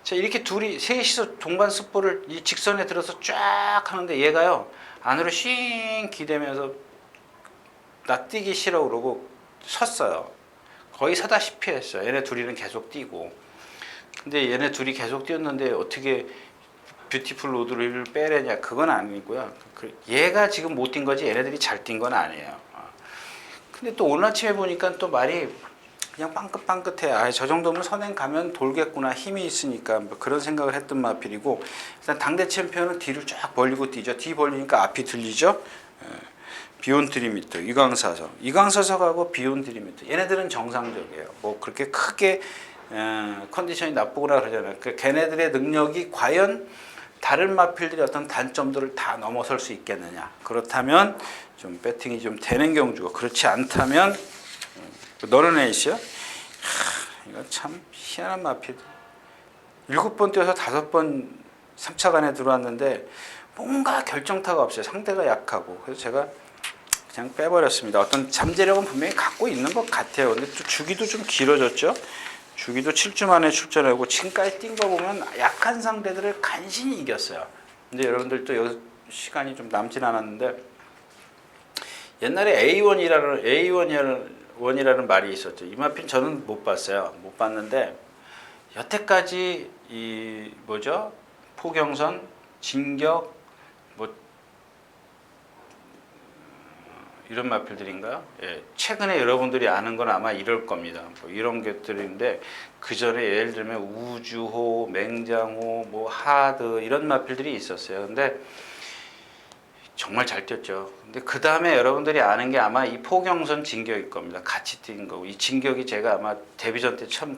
자, 이렇게 셋이서 동반 습보를 이 직선에 들어서 쫙 하는데 얘가요 안으로 쉥 기대면서 나 뛰기 싫어 그러고 섰어요. 거의 서다시피 했어요. 얘네 둘이는 계속 뛰고. 근데 얘네 둘이 계속 뛰었는데 어떻게 뷰티풀 로드를 빼려냐 그건 아니고요. 얘가 지금 못 뛴 거지 얘네들이 잘 뛴 건 아니에요. 근데 또 오늘 아침에 보니까 또 말이 그냥 빵긋빵긋해. 저 정도면 선행 가면 돌겠구나. 힘이 있으니까 뭐 그런 생각을 했던 마필이고 일단 당대 챔피언은 뒤를 쫙 벌리고 뛰죠. 뒤 벌리니까 앞이 들리죠. 비욘드 리미터, 이강사석하고 비욘드 리미터 얘네들은 정상적이에요. 뭐 그렇게 크게 컨디션이 나쁘거나 그러잖아요. 걔네들의 능력이 과연 다른 마필들의 어떤 단점들을 다 넘어설 수 있겠느냐. 그렇다면 좀 배팅이 좀 되는 경주가 그렇지 않다면 너는 에이스요? 이거 참 희한한 마필. 7번 뛰어서 5번 3차 간에 들어왔는데 뭔가 결정타가 없어요. 상대가 약하고. 그래서 제가 그냥 빼버렸습니다. 어떤 잠재력은 분명히 갖고 있는 것 같아요. 근데 또 주기도 좀 길어졌죠. 주기도 7주 만에 출전하고 지금까지 뛴 거 보면 약한 상대들을 간신히 이겼어요. 근데 여러분들 또 여기 시간이 좀 남진 않았는데 옛날에 A1이라는 말이 있었죠. 이마핀 저는 못 봤어요. 못 봤는데 여태까지 이 뭐죠? 포경선, 진격 뭐 이런 마필들인가요? 예, 최근에 여러분들이 아는 건 아마 이럴 겁니다. 뭐 이런 것들인데 그 전에 예를 들면 우주호, 맹장호, 뭐 하드 이런 마필들이 있었어요. 근데 정말 잘 뛰었죠. 근데 그 다음에 여러분들이 아는 게 아마 이 포경선 진격일 겁니다. 같이 뛴 거고 이 진격이 제가 아마 데뷔전 때 처음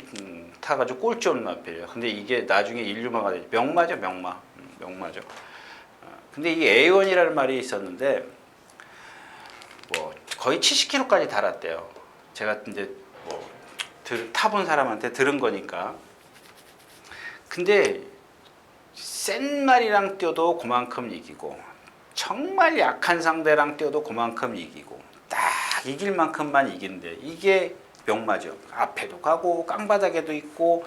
타가지고 꼴찌 온 마필이에요. 근데 이게 나중에 인류마가 되죠. 명마죠, 명마죠. 근데 이 A1이라는 말이 있었는데 뭐 거의 70km까지 달았대요. 제가 이제 뭐 타본 사람한테 들은 거니까. 근데 센 말이랑 뛰어도 그만큼 이기고 정말 약한 상대랑 뛰어도 그만큼 이기고 딱 이길 만큼만 이긴대. 이게 명마죠. 앞에도 가고 깡바닥에도 있고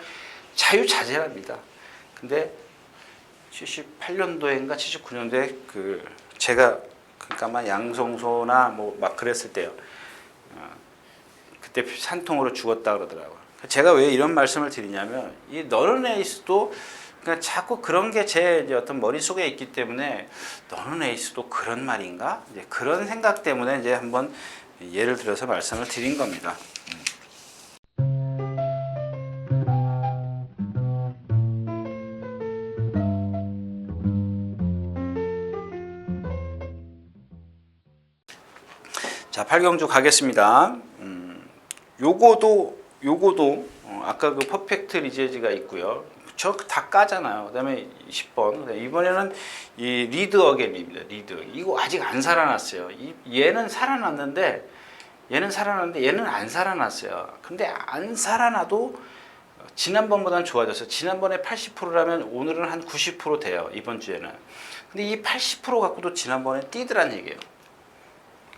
자유자재랍니다. 근데 78년도인가 79년도에 제가 그러니까 아마 양성소나 뭐 막 그랬을 때요. 그때 산통으로 죽었다 그러더라고요. 제가 왜 이런 말씀을 드리냐면 이 너른 에이스도 그러니까 자꾸 그런 게 제 어떤 머릿속에 있기 때문에 너는 에이스도 그런 말인가? 이제 그런 생각 때문에 이제 한번 예를 들어서 말씀을 드린 겁니다. 자, 8경주 가겠습니다. 요거도 아까 그 퍼펙트 리제지가 있고요. 저 다 까잖아요. 그다음에 10번. 이번에는 이 리드 어게인입니다. 리드. 이거 아직 안 살아났어요. 얘는 살아났는데 얘는 안 살아났어요. 근데 안 살아나도 지난번보다는 좋아졌어요. 지난번에 80%라면 오늘은 한 90% 돼요. 이번 주에는. 근데 이 80% 갖고도 지난번에 뛰더란 얘기예요.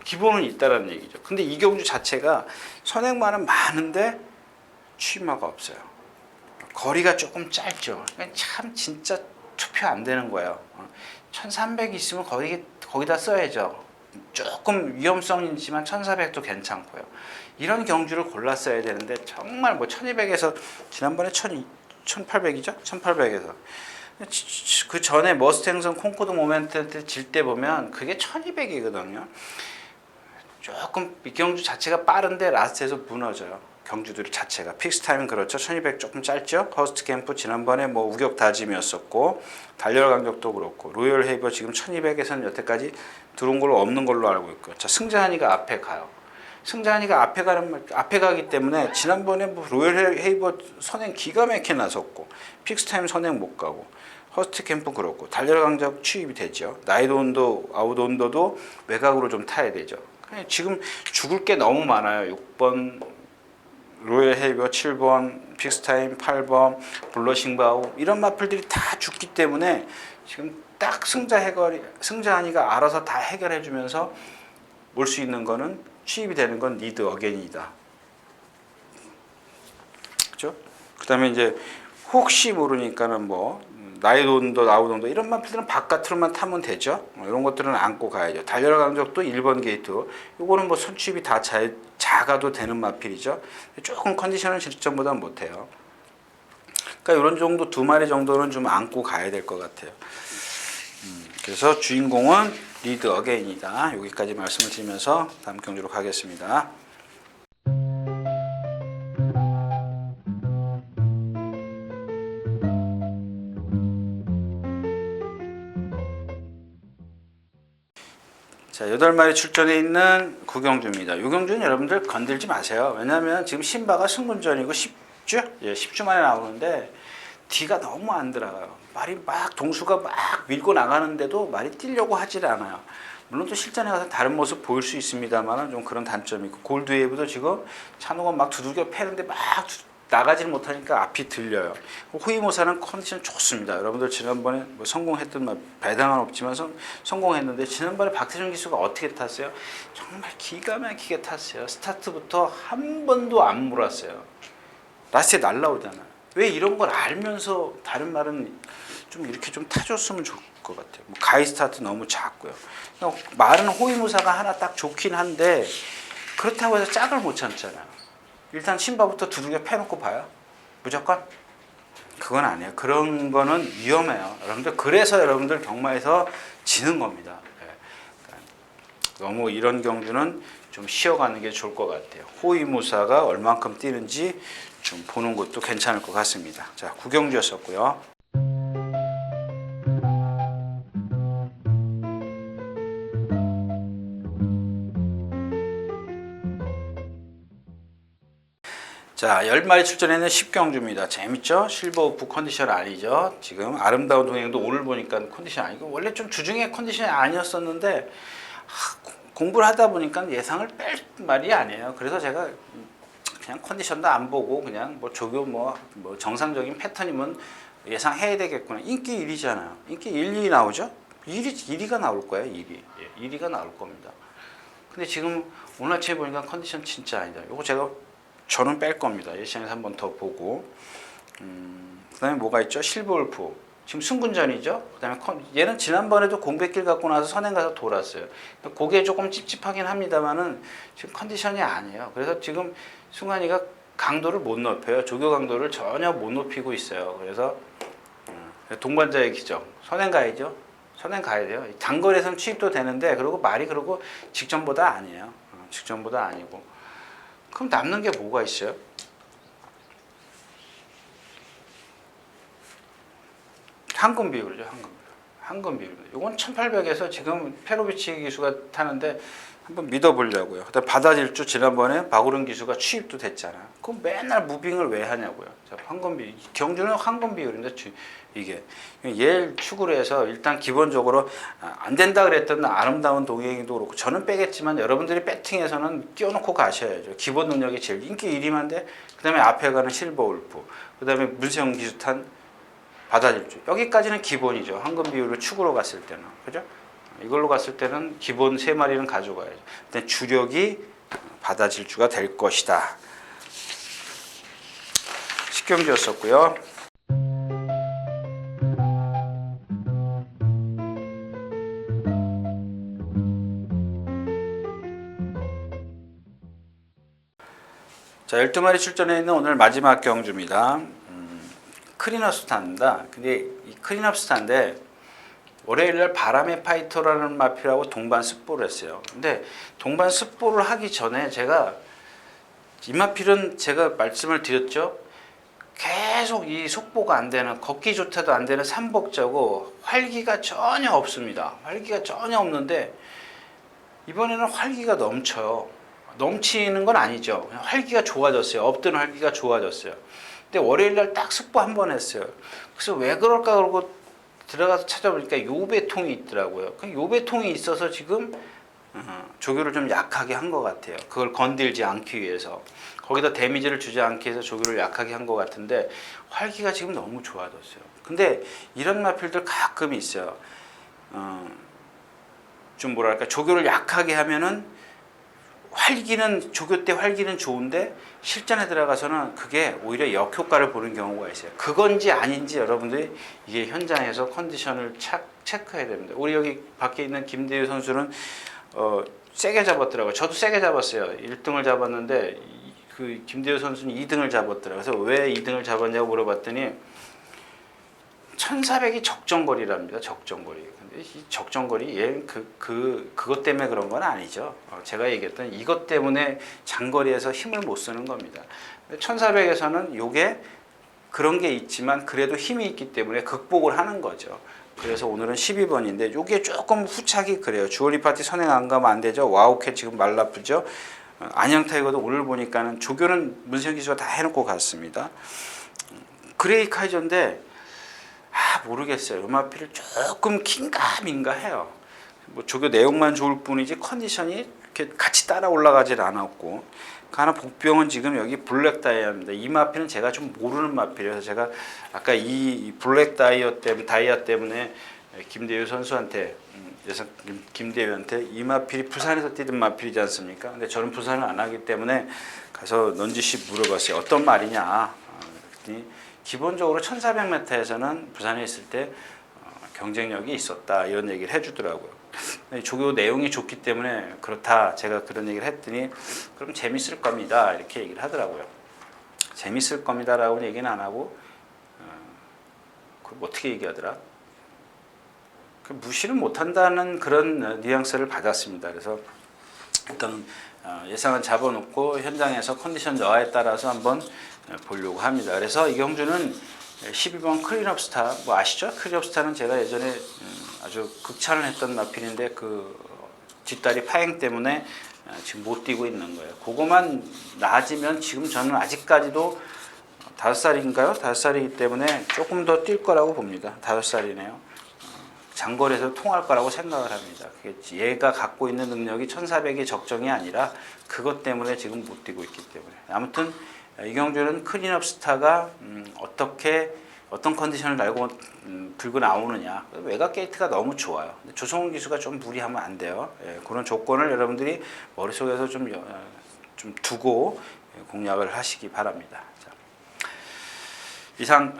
기본은 있다라는 얘기죠. 근데 이경주 자체가 선행만은 많은데 취마가 없어요. 거리가 조금 짧죠. 그러니까 참 진짜 투표 안 되는 거예요. 1300 있으면 거기다 써야죠. 조금 위험성이지만 1400도 괜찮고요. 이런 경주를 골랐어야 되는데 정말 뭐 1200에서 지난번에 1800이죠? 1800에서 그 전에 머스탱선 콩코드 모멘트 질 때 보면 그게 1200이거든요. 조금 경주 자체가 빠른데 라스트에서 무너져요. 경주들 자체가 픽스 타임은 그렇죠. 1200 조금 짧죠. 허스트 캠프 지난번에 뭐 우격 다짐이었었고 달려라 강적도 그렇고 로열 헤이버 지금 1200에서는 여태까지 들어온 걸로 없는 걸로 알고 있고 자 승자한이가 앞에 가요. 승자한이가 앞에 가기 때문에 지난번에 뭐 로열 헤이버 선행 기가 막히게 나섰고 픽스 타임 선행 못 가고 허스트 캠프 그렇고 달려라 강적 취입이 되죠. 나이도 온도 아웃 온도도 외곽으로 좀 타야 되죠. 지금 죽을 게 너무 많아요. 6번 로열 헤이버 7번 픽스타임 8번 블러싱바우 이런 마플들이 다 죽기 때문에 지금 딱 승자한이가 알아서 다 해결해 주면서 올 수 있는 거는 취입이 되는 건 리드 어게인이다. 그렇죠? 그다음에 이제 혹시 모르니까는 뭐 나이돈도 아웃돈도 이런 마플들은 바깥으로만 타면 되죠. 이런 것들은 안고 가야죠. 달려라 강적도 1번 게이트. 요거는 뭐 선취입이 다 작아도 되는 마필이죠. 조금 컨디션은 실전보다 못해요. 그러니까 이런 정도 두 마리 정도는 좀 안고 가야 될 것 같아요. 그래서 주인공은 리드 어게인이다. 여기까지 말씀을 드리면서 다음 경주로 가겠습니다. 자, 8마리 출전해 있는 구경주입니다. 이 경주는 여러분들 건들지 마세요. 왜냐하면 지금 신바가 승군전이고 10주? 예, 10주 만에 나오는데 뒤가 너무 안 들어가요. 말이 막 동수가 막 밀고 나가는데도 말이 뛰려고 하질 않아요. 물론 또 실전에 가서 다른 모습 보일 수 있습니다만 좀 그런 단점이 있고 골드웨이브도 지금 찬호가 막 두들겨 패는데 막 나가지를 못하니까 앞이 들려요. 호위모사는 컨디션 좋습니다. 여러분들 지난번에 뭐 성공했던 배당은 없지만 성공했는데 지난번에 박태준 기수가 어떻게 탔어요? 정말 기가 막히게 탔어요. 스타트부터 한 번도 안 물었어요. 라스트에 날라오잖아요. 왜 이런 걸 알면서 다른 말은 좀 이렇게 좀 타줬으면 좋을 것 같아요. 뭐 가이 스타트 너무 작고요. 말은 호위무사가 하나 딱 좋긴 한데 그렇다고 해서 짝을 못 참잖아요. 일단 신바부터 두들겨 패놓고 봐요. 무조건? 그건 아니에요. 그런 거는 위험해요. 여러분들 그래서 여러분들 경마에서 지는 겁니다. 너무 이런 경주는 좀 쉬어가는 게 좋을 것 같아요. 호위무사가 얼만큼 뛰는지 좀 보는 것도 괜찮을 것 같습니다. 자, 구경주였었고요. 자, 10마리 출전에는 10경주입니다. 재밌죠? 실버 오프 컨디션 아니죠? 지금 아름다운 동행도 오늘 보니까 컨디션 아니고 원래 좀 주중에 컨디션이 아니었었는데 공부를 하다 보니까 예상을 뺄 말이 아니에요. 그래서 제가 그냥 컨디션도 안 보고 그냥 뭐 조교 뭐 정상적인 패턴이면 예상해야 되겠구나. 인기 1위잖아요. 인기 1, 2위 나오죠? 1위가 나올 거예요. 1위. 예, 1위가 나올 겁니다. 근데 지금 오늘 아침에 보니까 컨디션 진짜 아니다. 요거 제가 저는 뺄 겁니다. 예시장에서 한 번 더 보고. 그 다음에 뭐가 있죠? 실버울프. 지금 승군전이죠. 그 다음에 얘는 지난번에도 공백길 갖고 나서 선행 가서 돌았어요. 그게 조금 찝찝하긴 합니다만은 지금 컨디션이 아니에요. 그래서 지금 승환이가 강도를 못 높여요. 조교 강도를 전혀 못 높이고 있어요. 그래서 동반자의 기적. 선행 가야죠. 선행 가야 돼요. 단거리에서는 취입도 되는데 그리고 말이 그러고 직전보다 아니에요. 직전보다 아니고. 그럼 남는 게 뭐가 있어요? 황금 비율이죠. 황금 비율입니다. 이건 1800에서 지금 페로비치 기수가 타는데 한번 믿어보려고요. 그다음 바다질주 지난번에 박우른 기수가 취입도 됐잖아. 그럼 맨날 무빙을 왜 하냐고요. 자, 황금 비율, 경주는 황금 비율인데 이게 얘를 축으로 해서 일단 기본적으로 안 된다 그랬던 아름다운 동행도 그렇고 저는 빼겠지만 여러분들이 배팅에서는 끼워놓고 가셔야죠. 기본 능력이 제일 인기 1위만데 그다음에 앞에 가는 실버 울프, 그다음에 문세영 기수 탄 바다질주, 여기까지는 기본이죠. 황금 비율을 축으로 갔을 때는, 그죠? 이걸로 갔을 때는 기본 3마리는 가져가야죠. 일단 주력이 바다질주가 될 것이다. 식경주였었고요. 자, 12마리 출전해 있는 오늘 마지막 경주입니다. 크리너스타입니다. 근데 이 크리너스타인데 월요일날 바람의 파이터라는 마필하고 동반 습보를 했어요. 근데 동반 습보를 하기 전에 제가 이 마필은 제가 말씀을 드렸죠. 계속 이 속보가 안 되는, 걷기 좋다도 안 되는 삼복자고 활기가 전혀 없습니다. 활기가 전혀 없는데 이번에는 활기가 넘쳐요. 넘치는 건 아니죠. 그냥 활기가 좋아졌어요. 없던 활기가 좋아졌어요. 근데 월요일날 딱 습보 한 번 했어요. 그래서 왜 그럴까 그러고 들어가서 찾아보니까 요배통이 있더라고요. 그 요배통이 있어서 지금 조교를 좀 약하게 한 것 같아요. 그걸 건들지 않기 위해서. 거기다 데미지를 주지 않기 위해서 조교를 약하게 한 것 같은데 활기가 지금 너무 좋아졌어요. 근데 이런 마필들 가끔 있어요. 좀 뭐랄까, 조교를 약하게 하면은 활기는, 조교 때 활기는 좋은데 실전에 들어가서는 그게 오히려 역효과를 보는 경우가 있어요. 그건지 아닌지 여러분들이 이게 현장에서 컨디션을 체크해야 됩니다. 우리 여기 밖에 있는 김대유 선수는 세게 잡았더라고요. 저도 세게 잡았어요. 1등을 잡았는데 그 김대유 선수는 2등을 잡았더라고요. 그래서 왜 2등을 잡았냐고 물어봤더니 1400이 적정거리랍니다. 적정거리. 근데 이 적정거리, 얘는 그것 때문에 그런 건 아니죠. 제가 얘기했던 이것 때문에 장거리에서 힘을 못 쓰는 겁니다. 1400에서는 요게 그런 게 있지만 그래도 힘이 있기 때문에 극복을 하는 거죠. 그래서 오늘은 12번인데 요게 조금 후착이 그래요. 주얼리 파티 선행 안 가면 안 되죠. 와우캣 지금 말라프죠. 안녕 타이거도 오늘 보니까는 조교는 문세영 기수가 다 해놓고 갔습니다. 그레이 카이저인데 모르겠어요. 음악비를 조금 긴가민가 해요. 뭐 조교 내용만 좋을 뿐이지 컨디션이 이렇게 같이 따라 올라가질 않았고, 하나 복병은 지금 여기 블랙 다이아입니다. 이 마필은 제가 좀 모르는 마필이라서 제가 아까 이 블랙 다이아 때문에 김대유 선수한테, 그래서 김대유한테 이 마필이 부산에서 뛰던 마필이지 않습니까? 근데 저는 부산을 안 하기 때문에 가서 넌지시 물어봤어요. 어떤 말이냐? 그랬더니 기본적으로 1400m에서는 부산에 있을 때 경쟁력이 있었다, 이런 얘기를 해주더라고요. 조교 내용이 좋기 때문에 그렇다, 제가 그런 얘기를 했더니 그럼 재밌을 겁니다, 이렇게 얘기를 하더라고요. 재밌을 겁니다라고는 얘기는 안 하고 그럼 어떻게 얘기하더라? 무시를 못한다는 그런 뉘앙스를 받았습니다. 그래서 일단 예상은 잡아놓고 현장에서 컨디션 여하에 따라서 한번 보려고 합니다. 그래서 이 경주는 12번 크린업스타, 뭐 아시죠? 크린업스타는 제가 예전에 아주 극찬을 했던 마필인데 그 뒷다리 파행 때문에 지금 못 뛰고 있는 거예요. 그거만 나아지면 지금 저는 아직까지도 5살인가요? 5살이기 때문에 조금 더 뛸 거라고 봅니다. 5살이네요. 장거리에서 통할 거라고 생각을 합니다. 얘가 갖고 있는 능력이 1400이 적정이 아니라 그것 때문에 지금 못 뛰고 있기 때문에. 아무튼 이 경주는 클린업스타가 어떤 컨디션을 알고 들고 나오느냐. 외곽 게이트가 너무 좋아요. 조성훈 기수가 좀 무리하면 안 돼요. 그런 조건을 여러분들이 머릿속에서 좀 두고 공략을 하시기 바랍니다. 자, 이상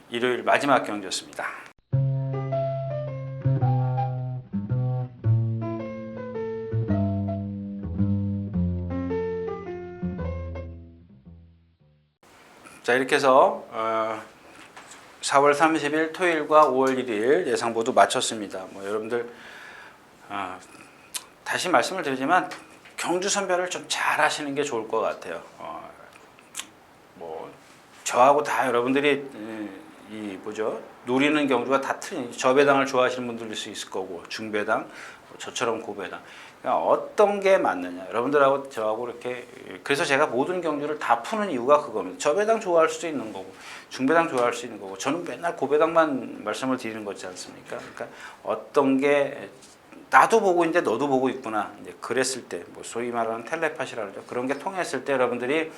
일요일 마지막 경주였습니다. 자, 이렇게 해서 4월 30일 토요일과 5월 1일 예상 모두 마쳤습니다. 뭐 여러분들 다시 말씀을 드리지만 경주 선별을 좀 잘 하시는 게 좋을 것 같아요. 뭐 저하고 다 여러분들이 이 뭐죠? 누리는 경주가 다 틀린 저배당을 좋아하시는 분들일 수 있을 거고 중배당, 저처럼 고배당. 그러니까 어떤 게 맞느냐? 여러분들하고 저하고 이렇게 그래서 제가 모든 경주를 다 푸는 이유가 그겁니다. 저배당 좋아할 수도 있는 거고 중배당 좋아할 수 있는 거고 저는 맨날 고배당만 말씀을 드리는 거지 않습니까? 그러니까 어떤 게 나도 보고 있는데 너도 보고 있구나. 이제 그랬을 때 뭐 소위 말하는 텔레파시라 그러죠. 그런 게 통했을 때 여러분들이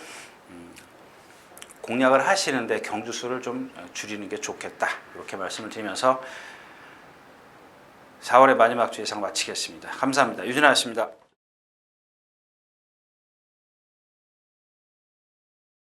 공략을 하시는데 경주수를 좀 줄이는 게 좋겠다. 이렇게 말씀을 드리면서 4월의 마지막 주 예상 마치겠습니다. 감사합니다. 유진아였습니다.